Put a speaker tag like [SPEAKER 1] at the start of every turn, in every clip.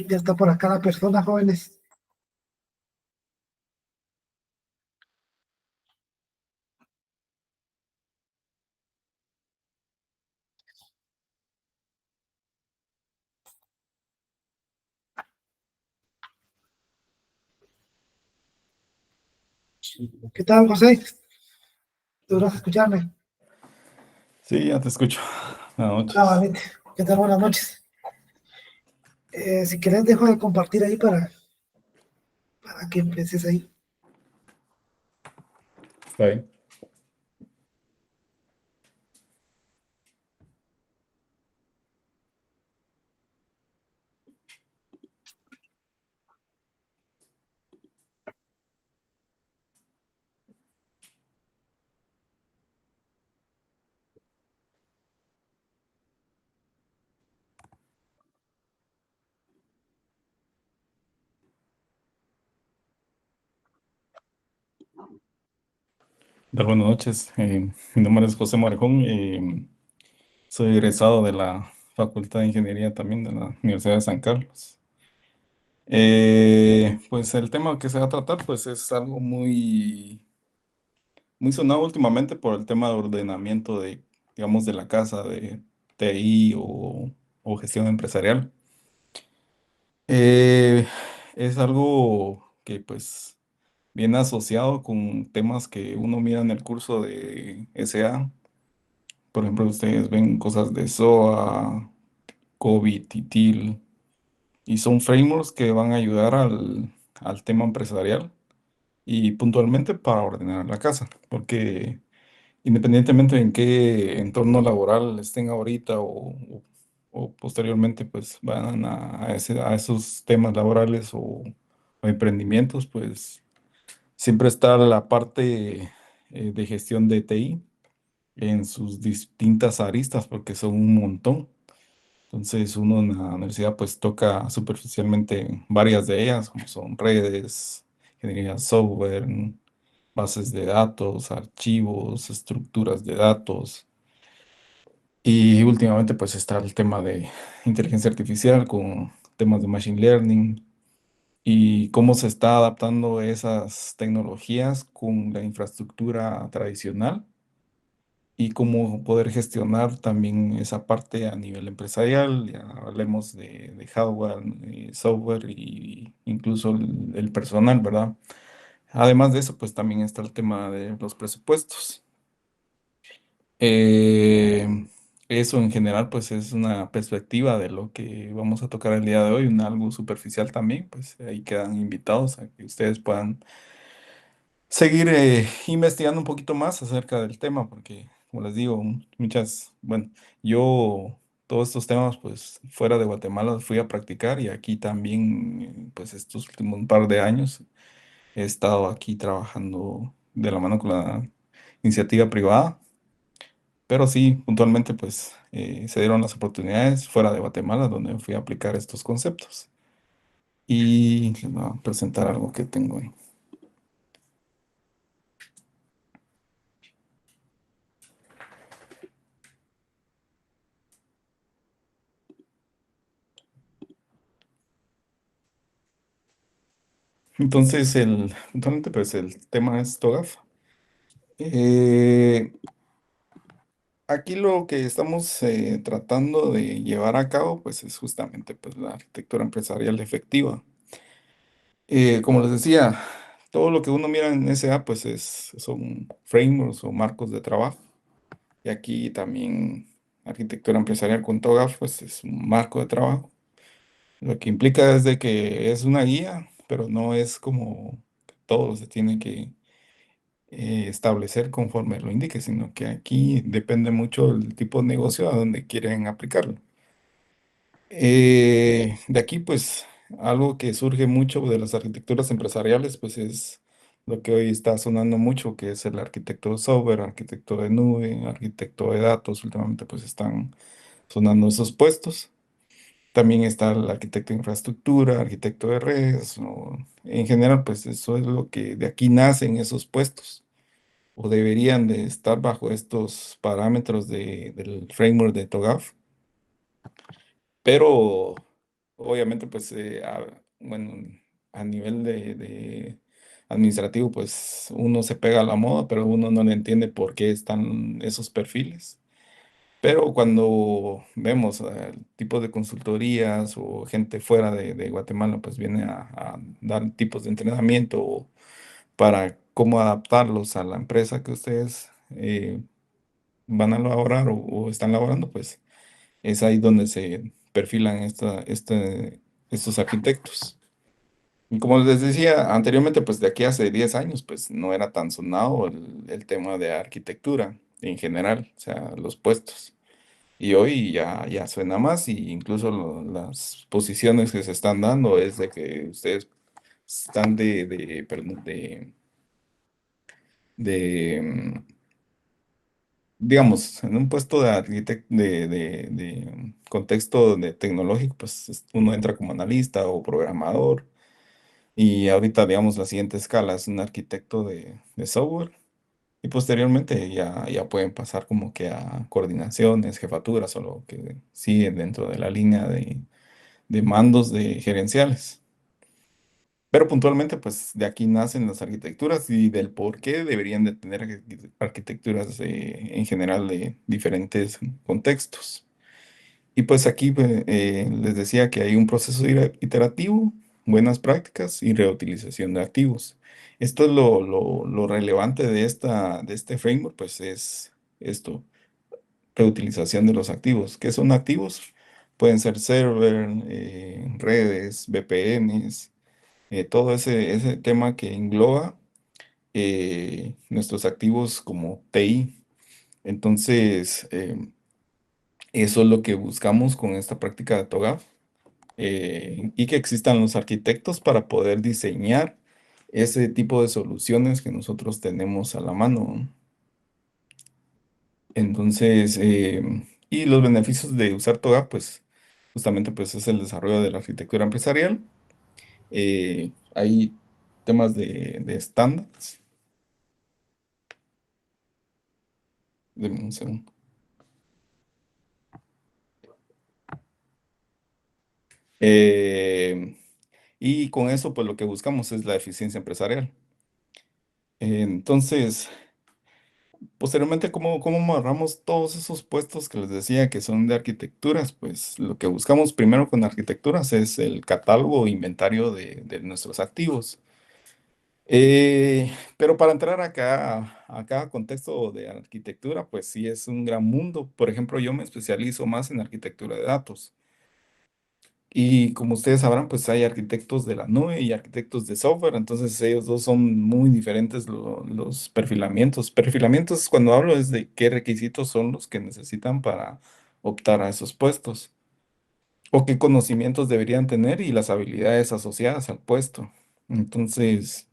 [SPEAKER 1] Ya está por acá la persona, jóvenes. ¿Qué tal, José? ¿Logras escucharme?
[SPEAKER 2] Sí, ya te escucho. Buenas
[SPEAKER 1] Ah,
[SPEAKER 2] noches.
[SPEAKER 1] vale. ¿Qué tal? Buenas noches. Si querés, dejo de compartir ahí para que empieces ahí.
[SPEAKER 2] Está bien. Buenas noches. Mi nombre es José Marejón. Soy egresado de la Facultad de Ingeniería también de la Universidad de San Carlos. Pues el tema que se va a tratar pues es algo muy sonado últimamente por el tema de ordenamiento de, digamos, de la casa, de TI o gestión empresarial. Eh, es algo que pues viene asociado con temas que uno mira en el curso de SA. Por ejemplo, ustedes ven cosas de SOA, COVID, TITIL, y son frameworks que van a ayudar al tema empresarial y puntualmente para ordenar la casa, porque independientemente en qué entorno laboral estén ahorita o posteriormente, pues van a esos temas laborales o emprendimientos, pues siempre está la parte de gestión de TI en sus distintas aristas, porque son un montón. Entonces uno en la universidad pues toca superficialmente varias de ellas, como son redes, ingeniería de software, bases de datos, archivos, estructuras de datos. Y últimamente pues está el tema de inteligencia artificial con temas de machine learning y cómo se está adaptando esas tecnologías con la infraestructura tradicional y cómo poder gestionar también esa parte a nivel empresarial. Ya hablemos de hardware, software y incluso el personal, ¿verdad? Además de eso, pues también está el tema de los presupuestos. Eh, Eso en general, pues es una perspectiva de lo que vamos a tocar el día de hoy, un algo superficial también, pues ahí quedan invitados a que ustedes puedan seguir investigando un poquito más acerca del tema, porque como les digo, bueno, yo todos estos temas, pues fuera de Guatemala los fui a practicar y aquí también, pues estos últimos par de años he estado aquí trabajando de la mano con la iniciativa privada. Pero sí, puntualmente pues se dieron las oportunidades fuera de Guatemala donde fui a aplicar estos conceptos. Y les voy a presentar algo que tengo ahí. Entonces, puntualmente pues el tema es TOGAF. Eh, Aquí lo que estamos tratando de llevar a cabo pues es justamente pues la arquitectura empresarial efectiva. Como les decía, todo lo que uno mira en SA pues son frameworks o marcos de trabajo. Y aquí también arquitectura empresarial con TOGAF, pues es un marco de trabajo. Lo que implica es de que es una guía, pero no es como que todo se tiene que establecer conforme lo indique, sino que aquí depende mucho del tipo de negocio a donde quieren aplicarlo. De aquí, pues, algo que surge mucho de las arquitecturas empresariales, pues es lo que hoy está sonando mucho, que es el arquitecto de software, arquitecto de nube, arquitecto de datos. Últimamente, pues, están sonando esos puestos. También está el arquitecto de infraestructura, arquitecto de redes, o en general, pues, eso es lo que de aquí nacen esos puestos, o deberían de estar bajo estos parámetros del framework de TOGAF. Pero obviamente, pues, bueno, a nivel de administrativo, pues uno se pega a la moda, pero uno no le entiende por qué están esos perfiles. Pero cuando vemos tipos de consultorías o gente fuera de Guatemala, pues viene a dar tipos de entrenamiento para cómo adaptarlos a la empresa que ustedes van a laborar o están laborando, pues es ahí donde se perfilan estos arquitectos. Y como les decía anteriormente, pues de aquí hace 10 años, pues no era tan sonado el tema de arquitectura en general, o sea, los puestos. Y hoy ya suena más, y incluso las posiciones que se están dando es de que ustedes están perdón, de, digamos, en un puesto de arquitecto de contexto de tecnológico, pues uno entra como analista o programador, y ahorita, digamos, la siguiente escala es un arquitecto de software, y posteriormente ya pueden pasar como que a coordinaciones, jefaturas, o lo que sigue dentro de la línea de mandos de gerenciales. Pero puntualmente, pues de aquí nacen las arquitecturas y del por qué deberían de tener arquitecturas en general de diferentes contextos. Y pues aquí les decía que hay un proceso iterativo, buenas prácticas y reutilización de activos. Esto es lo relevante de este framework, pues es esto, reutilización de los activos. ¿Qué son activos? Pueden ser server, redes, VPNs, todo ese tema que engloba nuestros activos como TI. Entonces, eso es lo que buscamos con esta práctica de TOGAF, y que existan los arquitectos para poder diseñar ese tipo de soluciones que nosotros tenemos a la mano. Entonces, y los beneficios de usar TOGAF, pues justamente pues es el desarrollo de la arquitectura empresarial. Hay temas de estándares. Deme un segundo. Eh, y con eso, pues lo que buscamos es la eficiencia empresarial. Entonces, posteriormente, ¿cómo amarramos todos esos puestos que les decía que son de arquitecturas? Pues lo que buscamos primero con arquitecturas es el catálogo o inventario de nuestros activos. Pero para entrar a cada contexto de arquitectura, pues sí es un gran mundo. Por ejemplo, yo me especializo más en arquitectura de datos. Y como ustedes sabrán, pues hay arquitectos de la nube y arquitectos de software, entonces ellos dos son muy diferentes los perfilamientos. Perfilamientos, cuando hablo, es de qué requisitos son los que necesitan para optar a esos puestos, o qué conocimientos deberían tener y las habilidades asociadas al puesto. Entonces,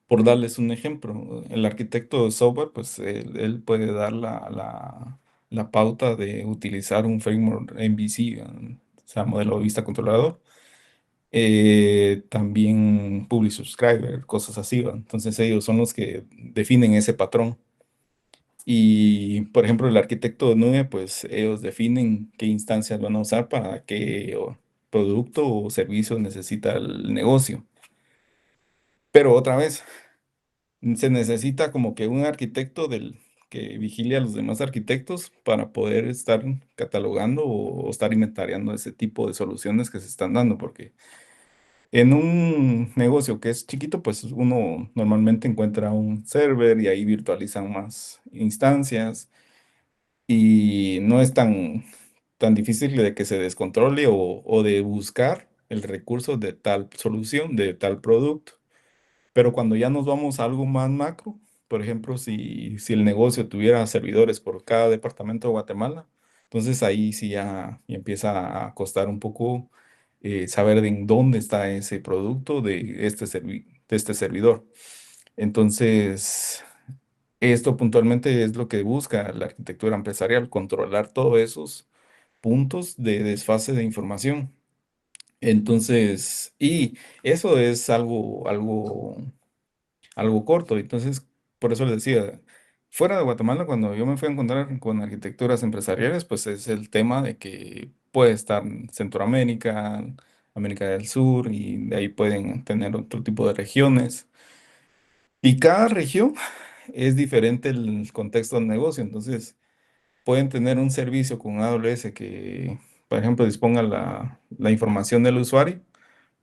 [SPEAKER 2] por darles un ejemplo, el arquitecto de software, pues él puede dar la pauta de utilizar un framework MVC, o sea, modelo de vista controlador, también Public Subscriber, cosas así, ¿va? Entonces ellos son los que definen ese patrón. Y, por ejemplo, el arquitecto de nube, pues ellos definen qué instancias van a usar para qué producto o servicio necesita el negocio. Pero otra vez, se necesita como que un arquitecto que vigile a los demás arquitectos para poder estar catalogando o estar inventariando ese tipo de soluciones que se están dando, porque en un negocio que es chiquito, pues uno normalmente encuentra un server y ahí virtualizan más instancias, y no es tan difícil de que se descontrole o de buscar el recurso de tal solución, de tal producto. Pero cuando ya nos vamos a algo más macro, por ejemplo, si el negocio tuviera servidores por cada departamento de Guatemala, entonces ahí sí ya empieza a costar un poco saber en dónde está ese producto de este servidor. Entonces, esto puntualmente es lo que busca la arquitectura empresarial, controlar todos esos puntos de desfase de información. Entonces, y eso es algo corto. Entonces, por eso les decía, fuera de Guatemala, cuando yo me fui a encontrar con arquitecturas empresariales, pues es el tema de que puede estar en Centroamérica, América del Sur, y de ahí pueden tener otro tipo de regiones. Y cada región es diferente el contexto del negocio. Entonces, pueden tener un servicio con AWS que, por ejemplo, disponga la información del usuario,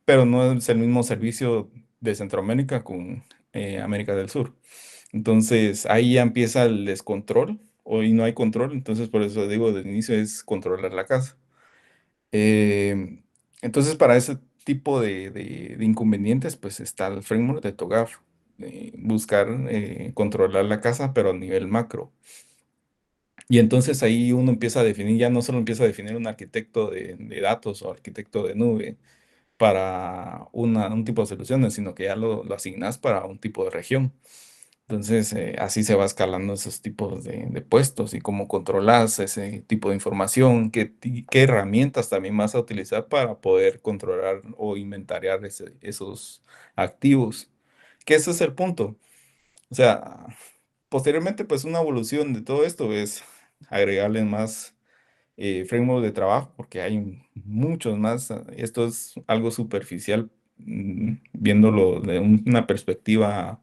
[SPEAKER 2] pero no es el mismo servicio de Centroamérica con América del Sur. Entonces, ahí ya empieza el descontrol, hoy no hay control, entonces por eso digo, de inicio es controlar la casa. Eh, entonces, para ese tipo de inconvenientes, pues está el framework de TOGAF, buscar controlar la casa, pero a nivel macro. Y entonces ahí uno empieza a definir, ya no solo empieza a definir un arquitecto de datos o arquitecto de nube para un tipo de soluciones, sino que ya lo asignas para un tipo de región. Entonces, así se va escalando esos tipos de puestos y cómo controlas ese tipo de información, qué herramientas también vas a utilizar para poder controlar o inventariar esos activos. Que ese es el punto. O sea, posteriormente, pues una evolución de todo esto es agregarle más framework de trabajo, porque hay muchos más. Esto es algo superficial, viéndolo de una perspectiva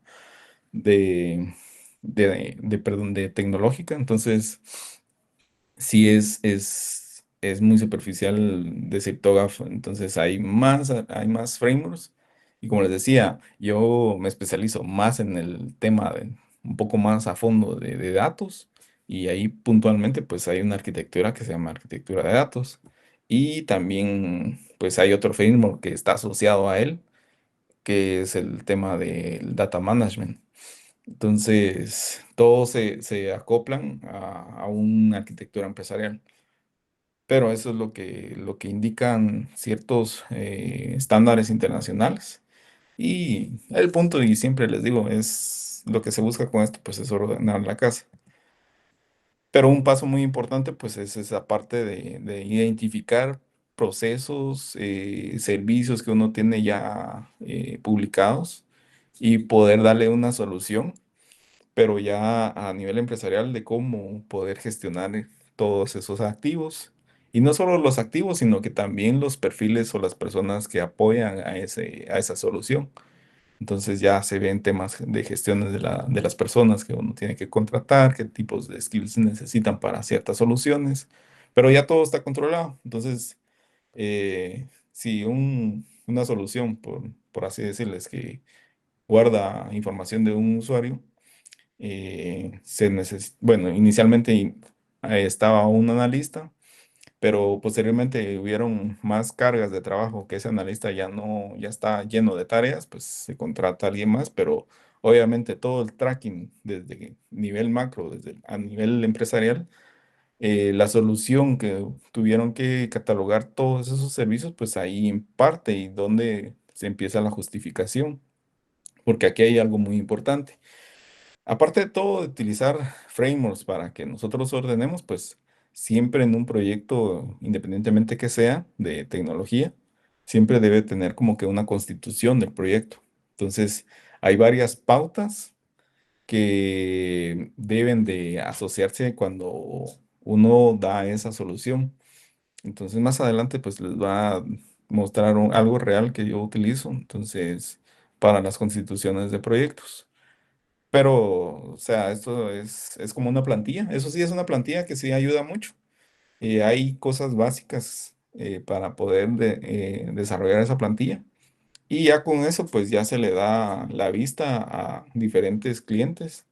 [SPEAKER 2] de, perdón, de tecnológica. Entonces, sí es muy superficial decir TOGAF. Entonces, hay más frameworks. Y como les decía, yo me especializo más en el tema un poco más a fondo de datos. Y ahí puntualmente, pues hay una arquitectura que se llama arquitectura de datos. Y también, pues hay otro framework que está asociado a él, que es el tema del data management. Entonces, todos se acoplan a una arquitectura empresarial, pero eso es lo que indican ciertos estándares internacionales. Y el punto, y siempre les digo, es lo que se busca con esto, pues es ordenar la casa. Pero un paso muy importante, pues es esa parte de identificar procesos, servicios que uno tiene ya publicados y poder darle una solución, pero ya a nivel empresarial, de cómo poder gestionar todos esos activos. Y no solo los activos, sino que también los perfiles o las personas que apoyan a esa solución. Entonces ya se ven temas de gestiones de las personas que uno tiene que contratar, qué tipos de skills necesitan para ciertas soluciones, pero ya todo está controlado. Entonces, si una solución, por así decirles, que guarda información de un usuario, bueno, inicialmente estaba un analista, pero posteriormente hubieron más cargas de trabajo que ese analista ya no, ya está lleno de tareas, pues se contrata a alguien más, pero obviamente todo el tracking desde nivel macro, desde a nivel empresarial, la solución que tuvieron que catalogar todos esos servicios, pues ahí en parte y donde se empieza la justificación, porque aquí hay algo muy importante. Aparte de todo, de utilizar frameworks para que nosotros ordenemos, pues siempre en un proyecto, independientemente que sea de tecnología, siempre debe tener como que una constitución del proyecto. Entonces, hay varias pautas que deben de asociarse cuando uno da esa solución. Entonces, más adelante, pues les va a mostrar algo real que yo utilizo, entonces, para las constituciones de proyectos. Pero, o sea, esto es como una plantilla. Eso sí, es una plantilla que sí ayuda mucho. Hay cosas básicas para poder desarrollar esa plantilla. Y ya con eso, pues ya se le da la vista a diferentes clientes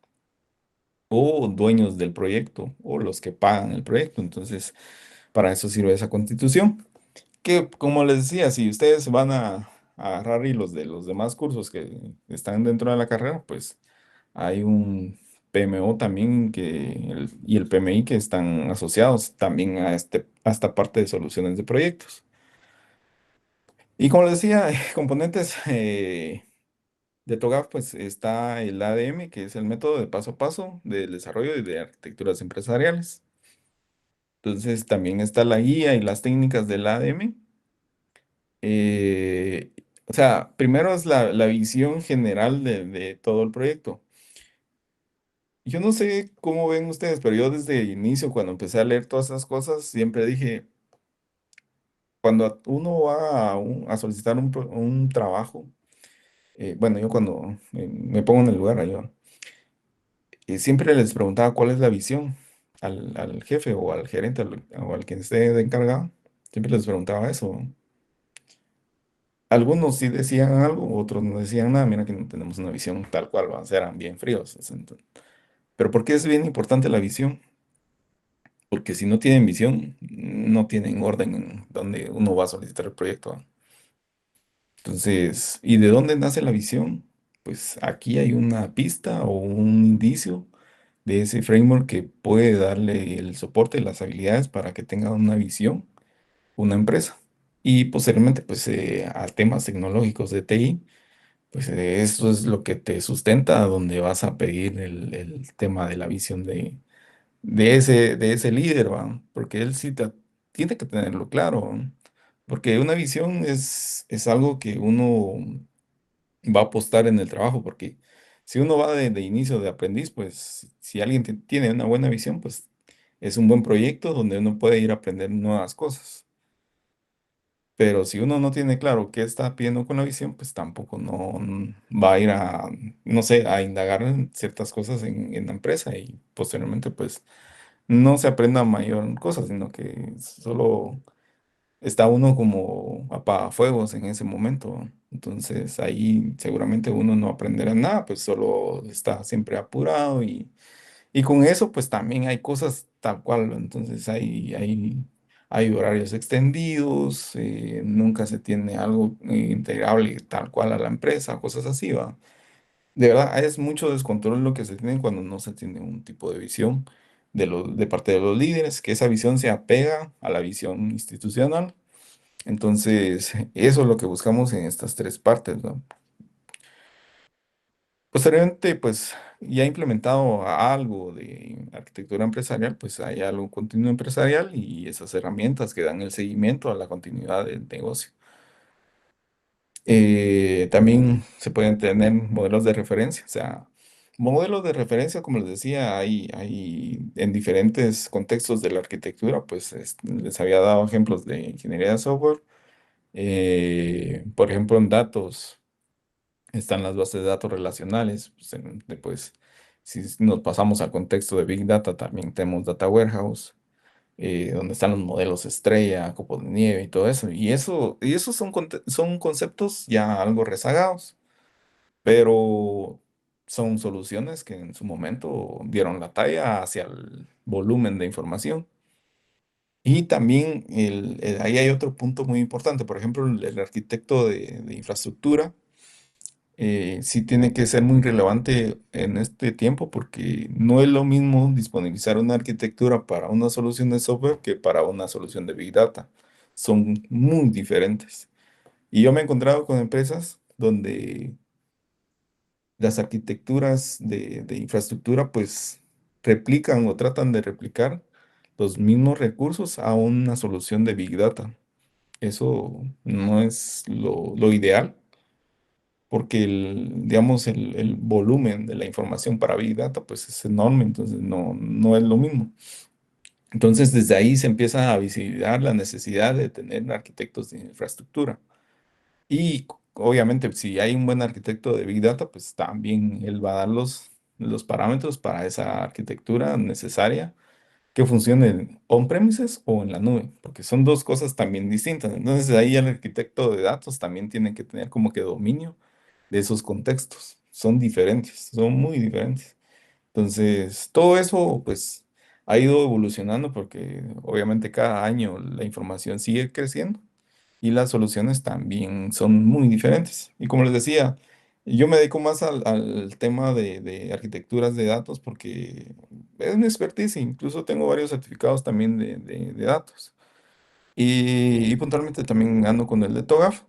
[SPEAKER 2] o dueños del proyecto o los que pagan el proyecto. Entonces, para eso sirve esa constitución. Que, como les decía, si ustedes van a agarrar hilos de los demás cursos que están dentro de la carrera, pues hay un PMO también y el PMI que están asociados también a esta parte de soluciones de proyectos. Y como les decía, componentes de TOGAF, pues está el ADM, que es el método de paso a paso del desarrollo y de arquitecturas empresariales. Entonces también está la guía y las técnicas del ADM. Eh, o sea, primero es la visión general de todo el proyecto. Yo no sé cómo ven ustedes, pero yo desde el inicio, cuando empecé a leer todas esas cosas, siempre dije, cuando uno va a solicitar un trabajo, bueno, yo cuando me pongo en el lugar ahí, ¿va? Siempre les preguntaba cuál es la visión al jefe o al gerente o al quien esté de encargado. Siempre les preguntaba eso. Algunos sí decían algo, otros no decían nada. Mira que no tenemos una visión tal cual, ¿va? Eran bien fríos. Pero ¿por qué es bien importante la visión? Porque si no tienen visión, no tienen orden en donde uno va a solicitar el proyecto, ¿va? Entonces, ¿y de dónde nace la visión? Pues aquí hay una pista o un indicio de ese framework que puede darle el soporte y las habilidades para que tenga una visión, una empresa. Y posteriormente, pues a temas tecnológicos de TI, pues eso es lo que te sustenta a donde vas a pedir el tema de la visión de ese líder, ¿va? Porque él sí tiene que tenerlo claro, ¿va? Porque una visión es algo que uno va a apostar en el trabajo, porque si uno va de inicio de aprendiz, pues si alguien tiene una buena visión, pues es un buen proyecto donde uno puede ir a aprender nuevas cosas. Pero si uno no tiene claro qué está pidiendo con la visión, pues tampoco no va a ir a, no sé, a indagar en ciertas cosas en la empresa y posteriormente, pues no se aprenda mayor cosa, sino que solo está uno como apagafuegos en ese momento. Entonces ahí seguramente uno no aprenderá nada, pues solo está siempre apurado y con eso pues también hay cosas tal cual. Entonces hay horarios extendidos, nunca se tiene algo integrable tal cual a la empresa, cosas así, ¿va? De verdad, es mucho descontrol lo que se tiene cuando no se tiene un tipo de visión de parte de los líderes, que esa visión se apega a la visión institucional. Entonces, eso es lo que buscamos en estas tres partes, ¿no? Posteriormente, pues ya implementado algo de arquitectura empresarial, pues hay algo continuo empresarial y esas herramientas que dan el seguimiento a la continuidad del negocio. También se pueden tener modelos de referencia, o sea, modelos de referencia, como les decía, hay en diferentes contextos de la arquitectura, pues les había dado ejemplos de ingeniería de software. Por ejemplo, en datos están las bases de datos relacionales. Pues, si nos pasamos al contexto de Big Data, también tenemos Data Warehouse, donde están los modelos estrella, copo de nieve y todo eso. Y esos son conceptos ya algo rezagados, pero son soluciones que en su momento dieron la talla hacia el volumen de información. Y también ahí hay otro punto muy importante. Por ejemplo, el arquitecto de infraestructura sí tiene que ser muy relevante en este tiempo porque no es lo mismo disponibilizar una arquitectura para una solución de software que para una solución de Big Data. Son muy diferentes. Y yo me he encontrado con empresas donde las arquitecturas de infraestructura pues replican o tratan de replicar los mismos recursos a una solución de Big Data. Eso no es lo ideal porque digamos, el volumen de la información para Big Data pues es enorme, entonces no es lo mismo. Entonces desde ahí se empieza a visibilizar la necesidad de tener arquitectos de infraestructura. Y obviamente si hay un buen arquitecto de Big Data, pues también él va a dar los parámetros para esa arquitectura necesaria que funcione on-premises o en la nube, porque son dos cosas también distintas. Entonces ahí el arquitecto de datos también tiene que tener como que dominio de esos contextos. Son diferentes, son muy diferentes. Entonces, todo eso pues ha ido evolucionando porque obviamente cada año la información sigue creciendo y las soluciones también son muy diferentes. Y como les decía, yo me dedico más al tema de arquitecturas de datos porque es mi expertise, incluso tengo varios certificados también de datos. Y puntualmente también ando con el de TOGAF.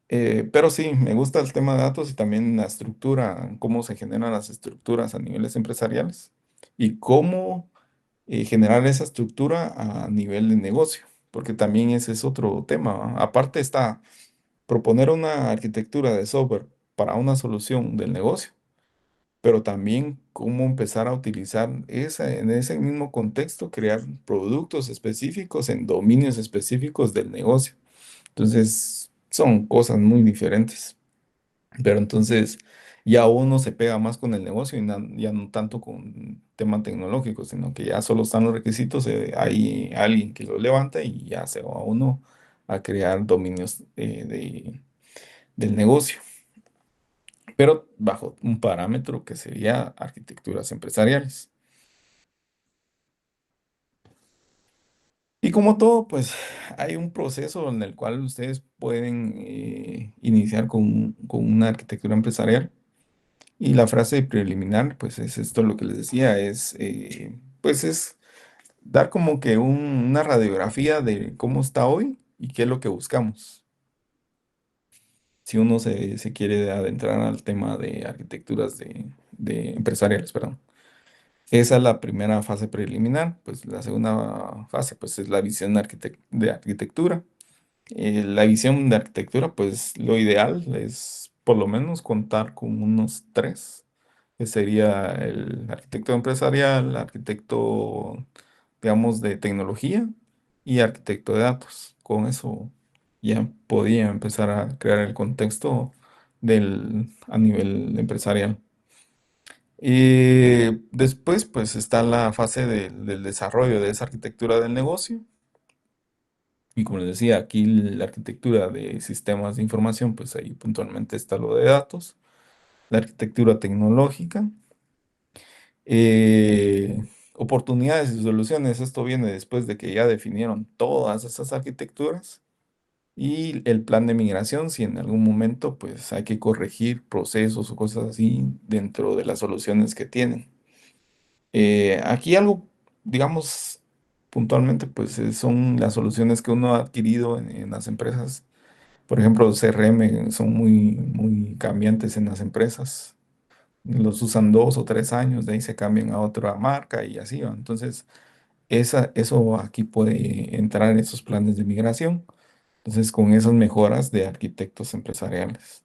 [SPEAKER 2] Pero sí, me gusta el tema de datos y también la estructura, cómo se generan las estructuras a niveles empresariales y cómo generar esa estructura a nivel de negocio, porque también ese es otro tema, ¿va? Aparte está proponer una arquitectura de software para una solución del negocio, pero también cómo empezar a utilizar en ese mismo contexto, crear productos específicos en dominios específicos del negocio. Entonces, son cosas muy diferentes. Pero entonces ya uno se pega más con el negocio y ya no tanto con tema tecnológico, sino que ya solo están los requisitos, hay alguien que los levanta y ya se va uno a crear dominios del negocio, pero bajo un parámetro que sería arquitecturas empresariales. Y como todo, pues hay un proceso en el cual ustedes pueden iniciar con una arquitectura empresarial. Y la frase preliminar, pues es esto lo que les decía, pues es dar como que una radiografía de cómo está hoy y qué es lo que buscamos. Si uno se quiere adentrar al tema de arquitecturas de empresariales, perdón. Esa es la primera fase preliminar, pues la segunda fase, pues es la visión de arquitectura. La visión de arquitectura, pues lo ideal es por lo menos contar con unos tres, que sería el arquitecto empresarial, arquitecto, digamos, de tecnología y arquitecto de datos. Con eso ya podía empezar a crear el contexto a nivel empresarial. Y después, pues está la fase del desarrollo de esa arquitectura del negocio. Y como les decía, aquí la arquitectura de sistemas de información, pues ahí puntualmente está lo de datos, la arquitectura tecnológica, oportunidades y soluciones. Esto viene después de que ya definieron todas esas arquitecturas y el plan de migración, si en algún momento pues hay que corregir procesos o cosas así dentro de las soluciones que tienen. Aquí algo, digamos, puntualmente, pues son las soluciones que uno ha adquirido en las empresas. Por ejemplo, los CRM son muy cambiantes en las empresas. Los usan 2 o 3 años, de ahí se cambian a otra marca y así va. Entonces, eso aquí puede entrar en esos planes de migración. Entonces, con esas mejoras de arquitectos empresariales.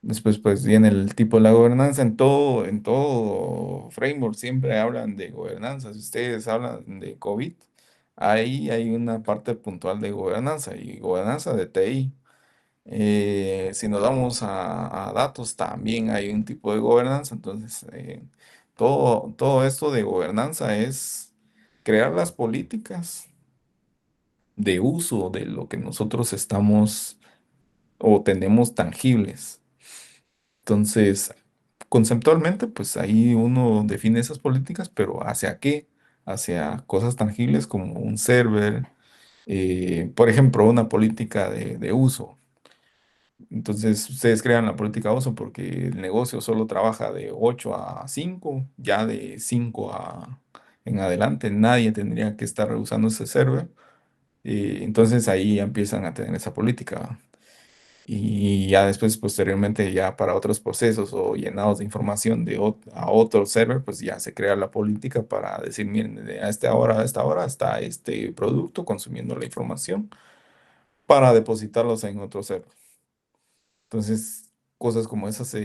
[SPEAKER 2] Después, pues viene el tipo de la gobernanza. En todo framework siempre hablan de gobernanza. Si ustedes hablan de COVID, ahí hay una parte puntual de gobernanza y gobernanza de TI. Si nos vamos a datos, también hay un tipo de gobernanza. Entonces, todo esto de gobernanza es crear las políticas de uso de lo que nosotros estamos o tenemos tangibles. Entonces, conceptualmente, pues ahí uno define esas políticas, pero ¿hacia qué? Hacia cosas tangibles como un server, por ejemplo, una política de uso. Entonces, ustedes crean la política de uso porque el negocio solo trabaja de 8 a 5, ya de 5 en adelante nadie tendría que estar usando ese server. Entonces ahí empiezan a tener esa política. Y ya después, posteriormente, ya para otros procesos o llenados de información a otro server, pues ya se crea la política para decir, miren, a esta hora está este producto consumiendo la información para depositarlos en otro server. Entonces, cosas como esas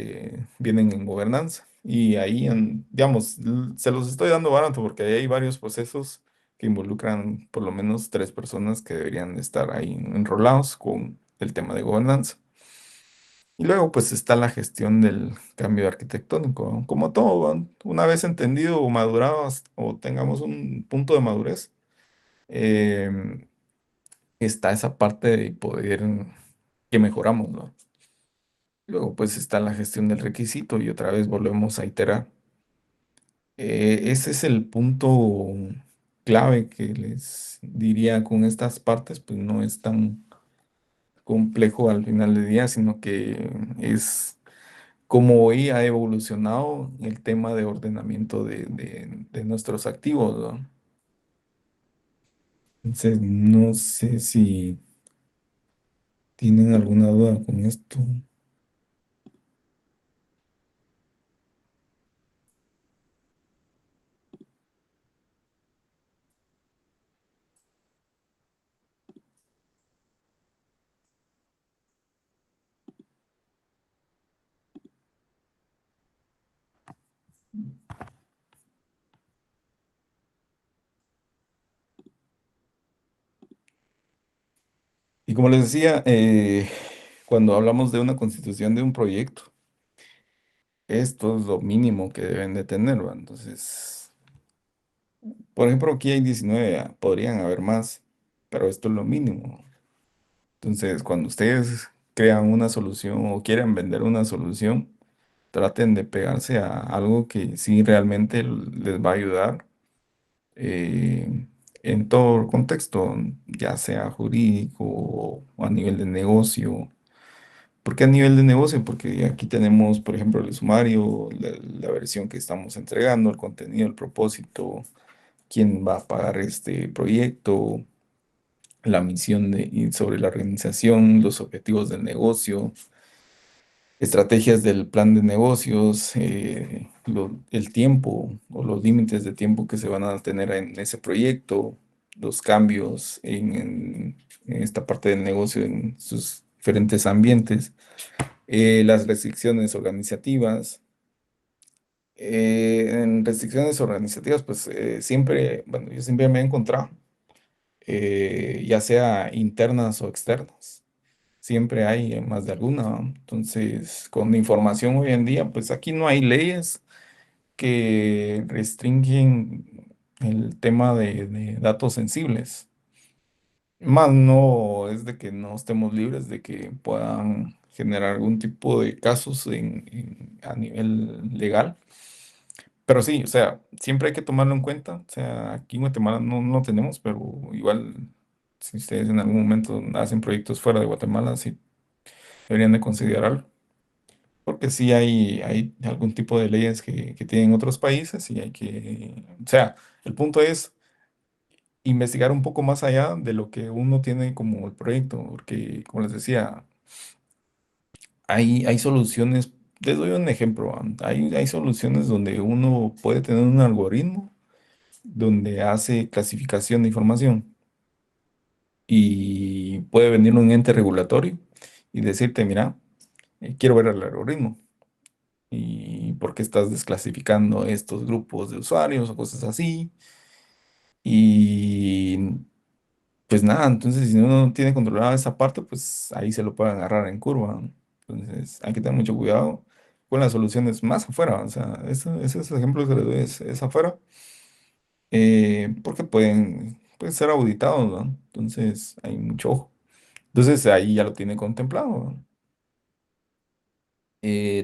[SPEAKER 2] vienen en gobernanza. Y ahí, digamos, se los estoy dando barato porque ahí hay varios procesos que involucran por lo menos 3 personas que deberían estar ahí enrolados con el tema de gobernanza. Y luego, pues está la gestión del cambio arquitectónico, ¿no? Como todo, ¿no? Una vez entendido o madurado o tengamos un punto de madurez, em, está esa parte de poder que mejoramos, ¿no? Luego, pues está la gestión del requisito y otra vez volvemos a iterar. Ese es el punto clave que les diría con estas partes, pues no es tan complejo al final del día, sino que es como hoy ha evolucionado el tema de ordenamiento de nuestros activos, ¿no? Entonces, no sé si tienen alguna duda con esto. Y como les decía, cuando hablamos de una constitución de un proyecto, esto es lo mínimo que deben de tener, ¿va? Entonces, por ejemplo, aquí hay 19, podrían haber más, pero esto es lo mínimo. Entonces, cuando ustedes crean una solución o quieren vender una solución, traten de pegarse a algo que sí realmente les va a ayudar en todo el contexto, ya sea jurídico o a nivel de negocio. ¿Por qué a nivel de negocio? Porque aquí tenemos, por ejemplo, el sumario, la versión que estamos entregando, el contenido, el propósito, quién va a pagar este proyecto, la misión y sobre la organización, los objetivos del negocio, estrategias del plan de negocios, el tiempo o los límites de tiempo que se van a tener en ese proyecto, los cambios en esta parte del negocio en sus diferentes ambientes, las restricciones organizativas. En restricciones organizativas, pues siempre, bueno, yo siempre me he encontrado, ya sea internas o externas. Siempre hay más de alguna, ¿no? Entonces, con la información hoy en día, pues aquí no hay leyes que restringen el tema de datos sensibles. Más no es de que no estemos libres de que puedan generar algún tipo de casos a nivel legal. Pero sí, o sea, siempre hay que tomarlo en cuenta. O sea, aquí en Guatemala no tenemos, pero igual, si ustedes en algún momento hacen proyectos fuera de Guatemala, sí deberían de considerarlo. Porque sí hay algún tipo de leyes que tienen otros países y hay que, o sea, el punto es investigar un poco más allá de lo que uno tiene como el proyecto, porque como les decía, hay soluciones, les doy un ejemplo, hay soluciones donde uno puede tener un algoritmo donde hace clasificación de información y puede venir un ente regulatorio y decirte, mira, quiero ver el algoritmo. ¿Y por qué estás desclasificando estos grupos de usuarios o cosas así? Y pues nada, entonces si uno no tiene controlada esa parte, pues ahí se lo pueden agarrar en curva, ¿no? Entonces hay que tener mucho cuidado con las soluciones más afuera, o sea, esos ejemplos que les doy es afuera, porque pueden ser auditados, ¿no? Entonces hay mucho ojo. Entonces ahí ya lo tiene contemplado, ¿no?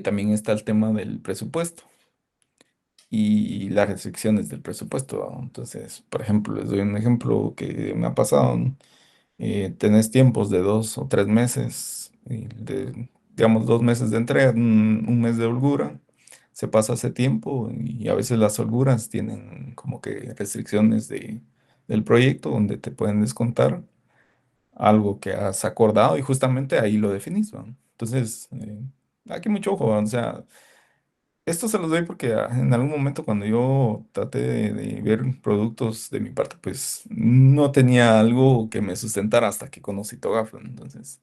[SPEAKER 2] También está el tema del presupuesto y las restricciones del presupuesto, ¿no? Entonces, por ejemplo, les doy un ejemplo que me ha pasado, ¿no? Tenés tiempos de 2 o 3 meses, digamos 2 meses de entrega, un mes de holgura, se pasa ese tiempo y a veces las holguras tienen como que restricciones del proyecto donde te pueden descontar algo que has acordado y justamente ahí lo definís, ¿no? Entonces, aquí mucho ojo, ¿no? O sea, esto se los doy porque en algún momento cuando yo traté de ver productos de mi parte, pues no tenía algo que me sustentara hasta que conocí Togaflo. Entonces,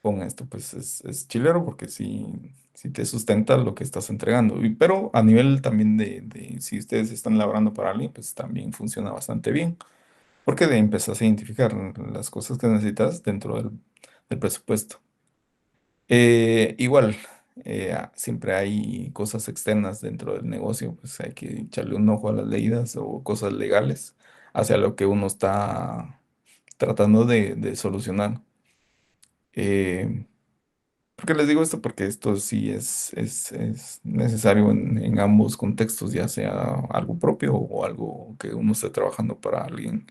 [SPEAKER 2] con esto pues es chilero porque sí te sustenta lo que estás entregando. Pero a nivel también de si ustedes están laborando para alguien, pues también funciona bastante bien. Porque de empezás a identificar las cosas que necesitas dentro del presupuesto. Igual, siempre hay cosas externas dentro del negocio, pues hay que echarle un ojo a las leídas o cosas legales hacia lo que uno está tratando de solucionar. Eh, ¿Por qué les digo esto? Porque esto sí es necesario en ambos contextos, ya sea algo propio o algo que uno esté trabajando para alguien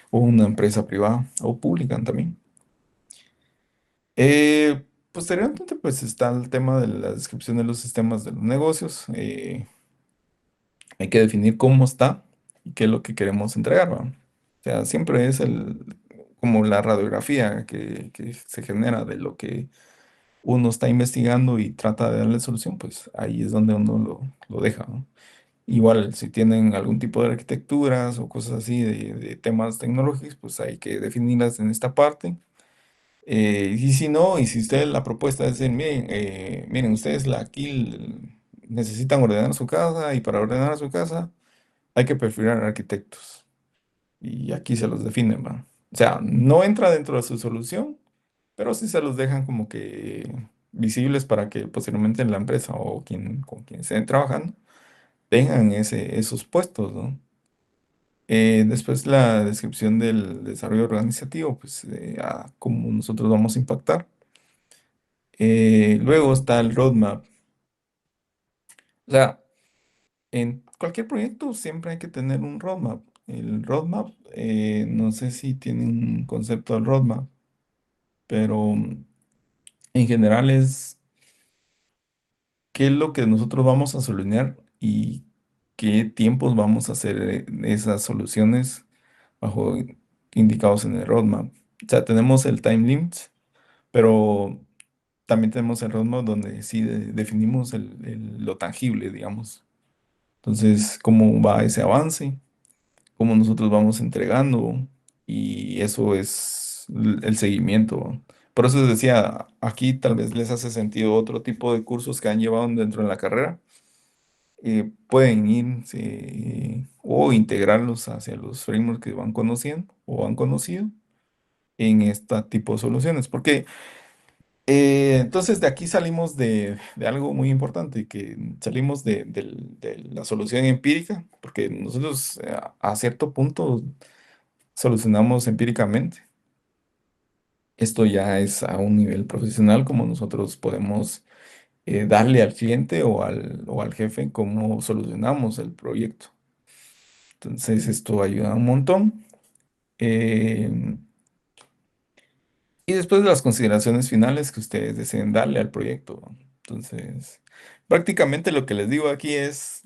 [SPEAKER 2] o una empresa privada o pública también. Posteriormente, pues está el tema de la descripción de los sistemas de los negocios. Hay que definir cómo está y qué es lo que queremos entregar, ¿va? O sea, siempre es como la radiografía que se genera de lo que uno está investigando y trata de darle solución, pues ahí es donde uno lo deja, ¿no? Igual, si tienen algún tipo de arquitecturas o cosas así de temas tecnológicos, pues hay que definirlas en esta parte. Y si no, y si ustedes la propuesta es decir, miren, ustedes necesitan ordenar su casa y para ordenar su casa hay que perfilar arquitectos y aquí se los definen, ¿va? O sea, no entra dentro de su solución, pero sí se los dejan como que visibles para que posteriormente en la empresa o con quien estén trabajando tengan esos puestos, ¿no? Después la descripción del desarrollo organizativo, pues a cómo nosotros vamos a impactar. Luego está el roadmap. O sea, en cualquier proyecto siempre hay que tener un roadmap. El roadmap, no sé si tiene un concepto del roadmap, pero en general es qué es lo que nosotros vamos a solucionar y qué tiempos vamos a hacer esas soluciones bajo indicados en el roadmap. O sea, tenemos el time limit, pero también tenemos el roadmap donde sí definimos lo tangible, digamos. Entonces, cómo va ese avance, cómo nosotros vamos entregando, y eso es el seguimiento. Por eso les decía, aquí tal vez les hace sentido otro tipo de cursos que han llevado dentro de la carrera. Pueden ir o integrarlos hacia los frameworks que van conociendo o han conocido en este tipo de soluciones. Porque entonces de aquí salimos de algo muy importante, que salimos de la solución empírica, porque nosotros a cierto punto solucionamos empíricamente. Esto ya es a un nivel profesional, como nosotros podemos darle al cliente o al jefe cómo solucionamos el proyecto. Entonces esto ayuda un montón. Eh, y después de las consideraciones finales que ustedes deseen darle al proyecto, ¿no? Entonces, prácticamente lo que les digo aquí es,